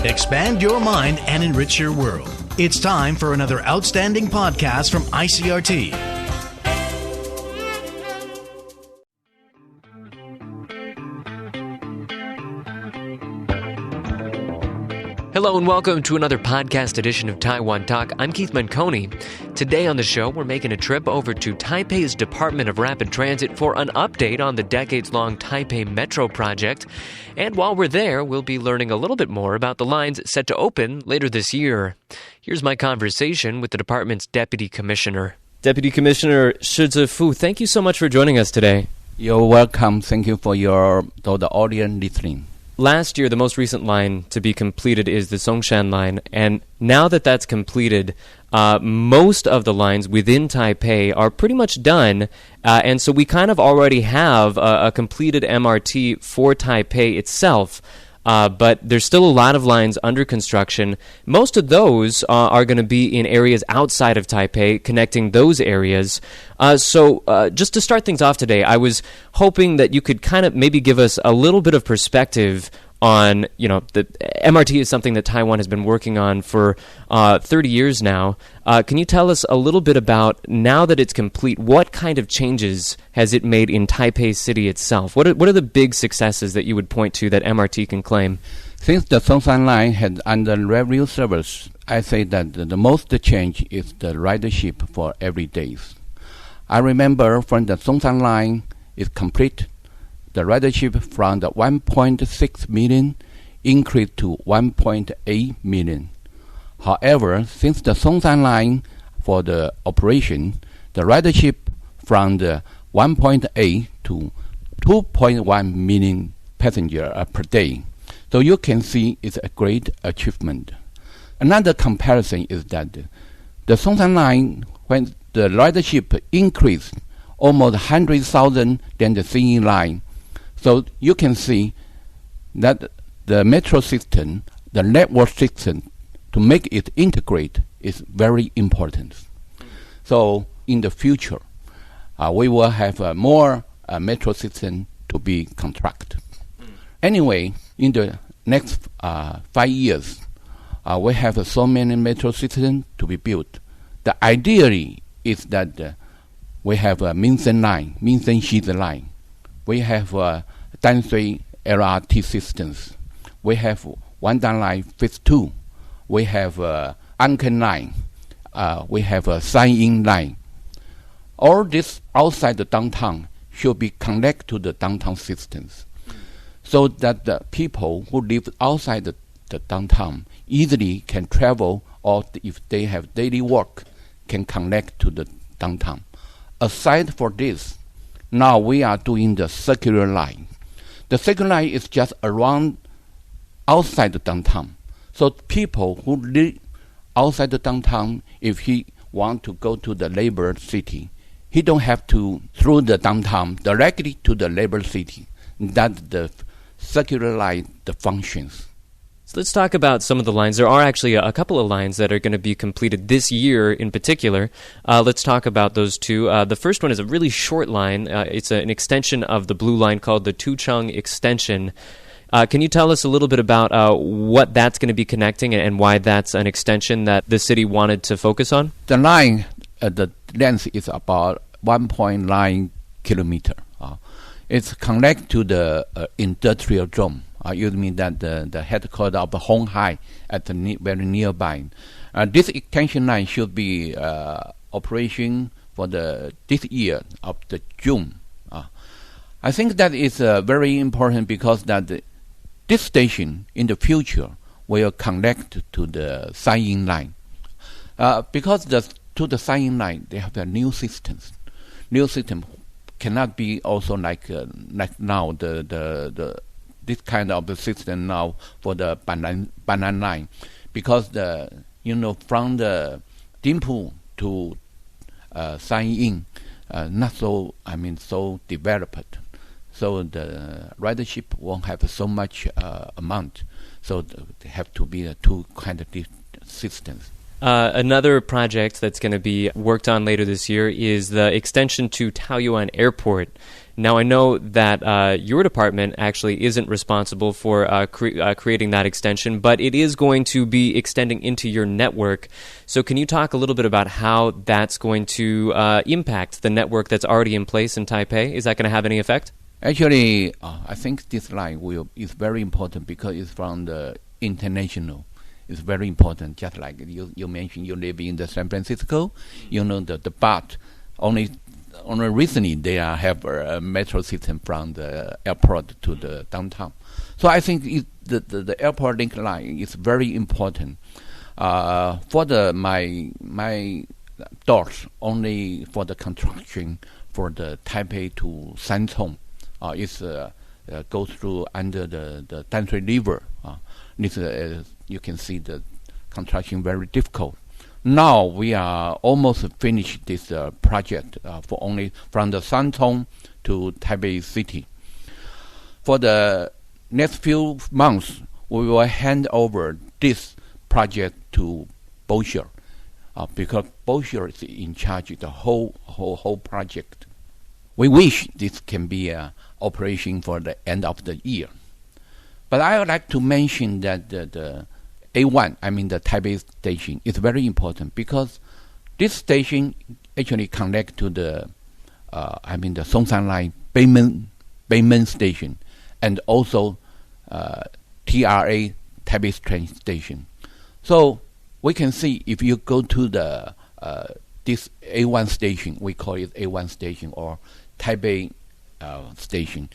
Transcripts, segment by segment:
Expand your mind and enrich your world. It's time for another outstanding podcast from ICRT. Hello and welcome to another podcast edition of Taiwan Talk. I'm Keith Manconi. Today on the show, we're making a trip over to Taipei's Department of Rapid Transit for an update on the decades-long Taipei Metro project. And while we're there, we'll be learning a little bit more about the lines set to open later this year. Here's my conversation with the department's Deputy Commissioner. Deputy Commissioner Shi Zifu, thank you so much for joining us today. You're welcome. Thank you for the audience listening. Last year, the most recent line to be completed is the Songshan line, and now that that's completed, most of the lines within Taipei are pretty much done, and so we kind of already have a completed MRT for Taipei itself, but there's still a lot of lines under construction. Most of those are going to be in areas outside of Taipei, connecting those areas. So just to start things off today, I was hoping that you could kind of maybe give us a little bit of perspective on, the MRT is something that Taiwan has been working on for 30 years now. Can you tell us a little bit about, now that it's complete, what kind of changes has it made in Taipei City itself? What are the big successes that you would point to that MRT can claim? Since the Songshan line had under review service, I say that the most change is the ridership for every day. I remember when the Songshan line is complete, the ridership from the 1.6 million increased to 1.8 million. However, since the Songshan line for the operation, the ridership from the 1.8 to 2.1 million passengers per day. So you can see it's a great achievement. Another comparison is that the Songshan line, when the ridership increased almost 100,000 than the CE line. So you can see that the metro system, the network system, to make it integrate is very important. So in the future, we will have more metro system to be constructed. Anyway, in the next 5 years, we have so many metro systems to be built. The ideally is that we have a Minsen line, Minsen-Shizi line. We have Danshui LRT systems. We have Wandan line phase 2. We have Anken line. We have Sanying line. All this outside the downtown should be connected to the downtown systems, so that the people who live outside the downtown easily can travel, or if they have daily work, can connect to the downtown. Aside for this, now we are doing the circular line. The circular line is just around outside the downtown. So people who live outside the downtown, if he want to go to the labor city, he don't have to through the downtown directly to the labor city. That's the circular line, the functions. So let's talk about some of the lines. There are actually a couple of lines that are going to be completed this year in particular. Let's talk about those two. The first one is a really short line. It's an extension of the blue line called the Tucheng extension. Can you tell us a little bit about what that's going to be connecting and why that's an extension that the city wanted to focus on? The line, the length is about 1.9 kilometer. It's connected to the industrial zone. You mean that the headquarters of the Hong Hai at the very nearby. This extension line should be operation for this year of the June. I think that is very important because that this station in the future will connect to the Sanying line. Because to the Sanying line they have a new systems. New system cannot be also like now this kind of the system now for the Banan line, because from the Dimpu to Sanying not so developed, so the ridership won't have so much amount, so they have to be two kind of systems. Another project that's going to be worked on later this year is the extension to Taoyuan Airport. Now, I know that your department actually isn't responsible for creating that extension, but it is going to be extending into your network. So can you talk a little bit about how that's going to impact the network that's already in place in Taipei? Is that going to have any effect? Actually, I think this line is very important because it's from the international. It's very important. Just like you mentioned, you live in the San Francisco, you know the BART only recently they have a metro system from the airport to the downtown. So I think the airport link line is very important. For my thoughts only for the construction for the Taipei to Shantung is goes through under the Tanshui River. This you can see the construction very difficult. Now we are almost finished this project for only from the Shantung to Taipei City. For the next few months, we will hand over this project to Bossier because Bossier is in charge of the whole project. We wish this can be operation for the end of the year. But I would like to mention that the A1, I mean the Taipei station, is very important because this station actually connects to the Songshan Line Beimen station and also TRA Taipei train station. So we can see if you go to the this A1 station, we call it A1 station or Taipei station.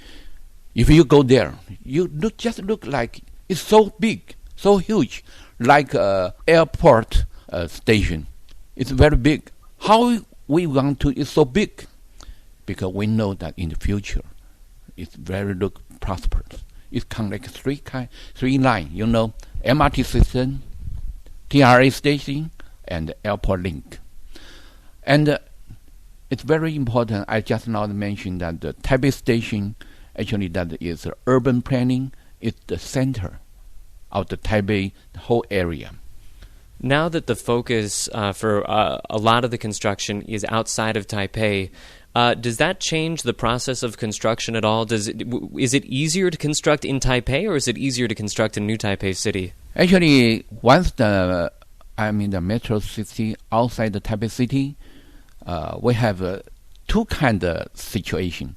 If you go there, you just look like it's so big, so huge, like airport station. It's very big. How we want to? It's so big because we know that in the future, it's very prosperous. It connects three lines. You know, MRT system, TRA station, and airport link. And it's very important. I just now mentioned that the Taipei station. Actually, that is urban planning. It's the center of the Taipei whole area. Now that the focus for a lot of the construction is outside of Taipei, does that change the process of construction at all? Is it easier to construct in Taipei, or is it easier to construct in New Taipei City? Actually, once the metro city outside the Taipei City, we have two kind of situation.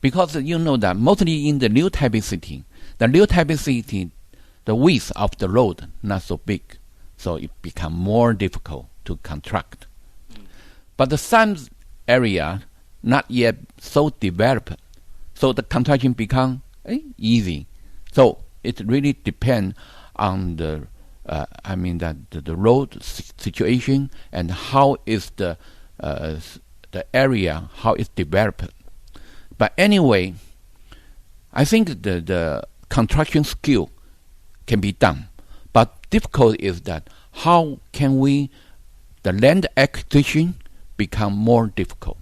Because you know that mostly in the New Taipei City, the width of the road not so big, so it become more difficult to construct. But the some area not yet so developed, so the construction become easy. So it really depends on the the road situation and how is the area, how it's developed. But anyway, I think the construction skill can be done. But difficult is that how can the land acquisition become more difficult?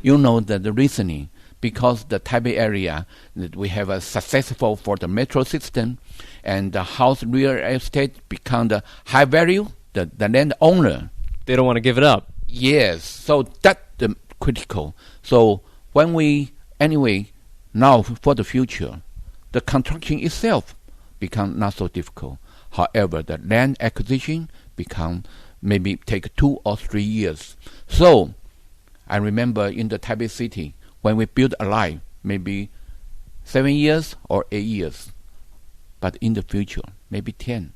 You know that the reasoning, because the Taipei area, that we have a successful for the metro system, and the house real estate become the high value, the land owner. They don't want to give it up. Yes, so that's the critical. So anyway, now for the future, the construction itself become not so difficult. However, the land acquisition become maybe take 2 or 3 years. So I remember in the Taipei City, when we built a line, maybe 7 years or 8 years. But in the future, maybe 10,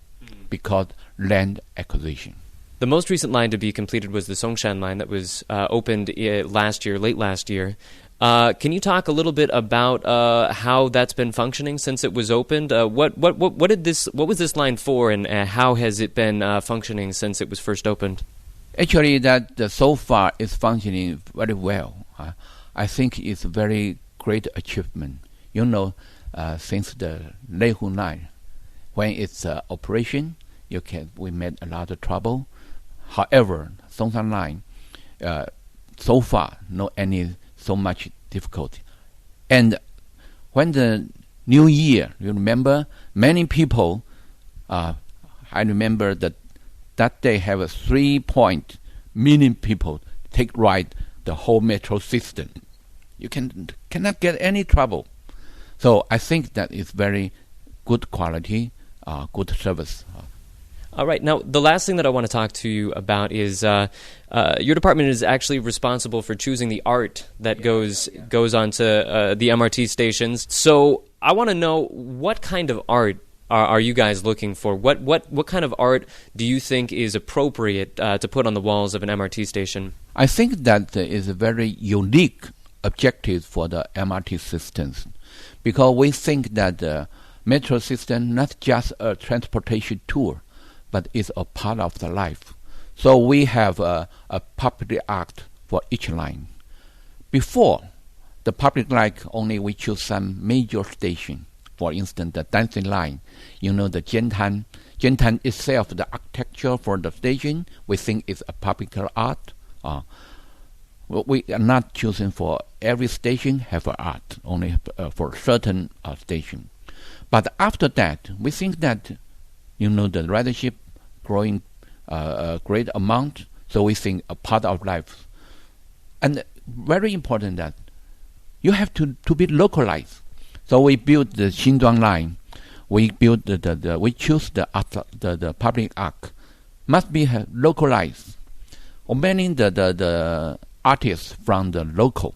because land acquisition. The most recent line to be completed was the Songshan line that was opened late last year. Can you talk a little bit about how that's been functioning since it was opened? What was this line for, and how has it been functioning since it was first opened? Actually, that so far is functioning very well. I think it's a very great achievement. You know, since the Leihu line, when it's operation, we made a lot of trouble. However, Songshan line, so far, no any so much difficulty. And when the New Year, you remember, many people, I remember that that day have a 3 million people take ride the whole metro system. You cannot get any trouble. So I think that is very good quality, good service. All right. Now, the last thing that I want to talk to you about is your department is actually responsible for choosing the art that goes onto the MRT stations. So I want to know, what kind of art are you guys looking for? What kind of art do you think is appropriate to put on the walls of an MRT station? I think that is a very unique objective for the MRT systems, because we think that the metro system not just a transportation tool, but is a part of the life. So we have a public art for each line. Before, the public line only we choose some major station. For instance, the dancing line, the Jiantan. Jiantan itself, the architecture for the station, we think is a public art. We are not choosing for every station have an art, only for certain station. But after that, we think that, the ridership growing a great amount, so we think a part of life. And very important that you have to be localized. So we built the Xinzhuang line. We built we choose the public art must be localized. Or many the artists from the local,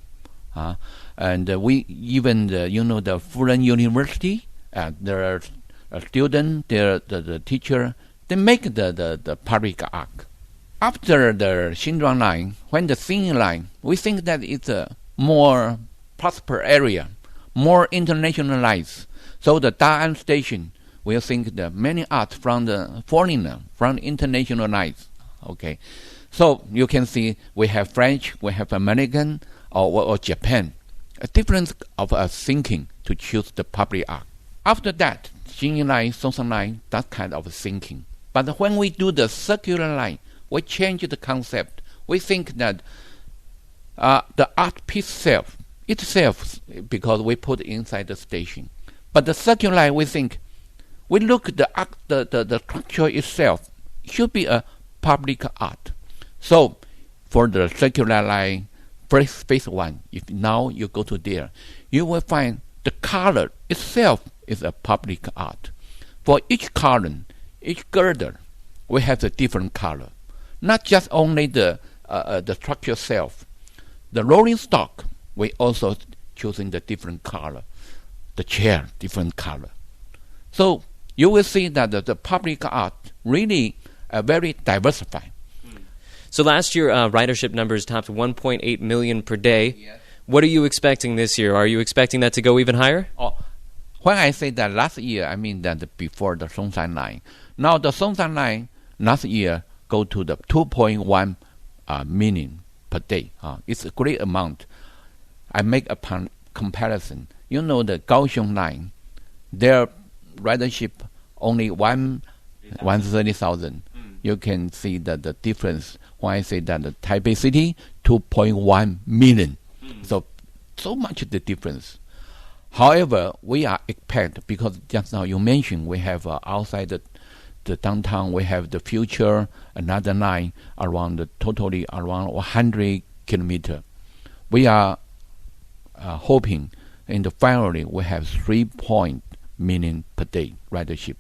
and we even the Furen University, their student, the teacher, they make the public art. After the Xinzhuang line, when the singing line, we think that it's a more prosperous area, more internationalized. So the Da'an station, we think that many art from the foreigner, from internationalized. Okay, so you can see we have French, we have American, or Japan. A difference of thinking to choose the public art. After that, Xinyi line, Songshan line, that kind of thinking. But when we do the circular line, we change the concept. We think that the art piece itself, because we put inside the station. But the circular line, we think, we look at the structure itself should be a public art. So for the circular line, phase one, if now you go to there, you will find the color itself is a public art. For each column, each girder, we have a different color. Not just only the structure itself. The rolling stock, we also choosing the different color. The chair, different color. So you will see that the public art really very diversified. So last year, ridership numbers topped 1.8 million per day. Yes. What are you expecting this year? Are you expecting that to go even higher? When I say that last year, I mean that before the Songshan line. Now the Songshan line last year go to the 2.1 million per day. It's a great amount. I make a comparison. The Kaohsiung line, their ridership only 130,000. You can see that the difference when I say that the Taipei City 2.1 million. So much the difference. However, we are expect, because just now you mentioned we have outside the downtown, we have the future, another line totally around 100 kilometers. We are hoping in the finally we have 3 million per day ridership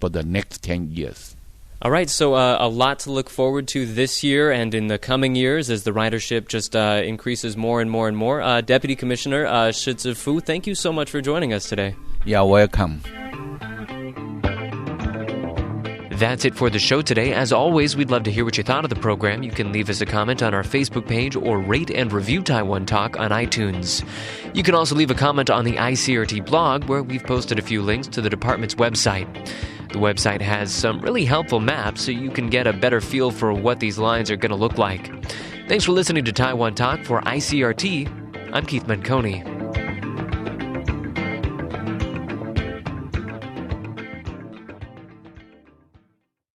for the next 10 years. All right, so a lot to look forward to this year and in the coming years as the ridership just increases more and more and more. Deputy Commissioner Shi Zifu, thank you so much for joining us today. Yeah, welcome. That's it for the show today. As always, we'd love to hear what you thought of the program. You can leave us a comment on our Facebook page or rate and review Taiwan Talk on iTunes. You can also leave a comment on the ICRT blog, where we've posted a few links to the department's website. The website has some really helpful maps so you can get a better feel for what these lines are going to look like. Thanks for listening to Taiwan Talk for ICRT. I'm Keith Manconi.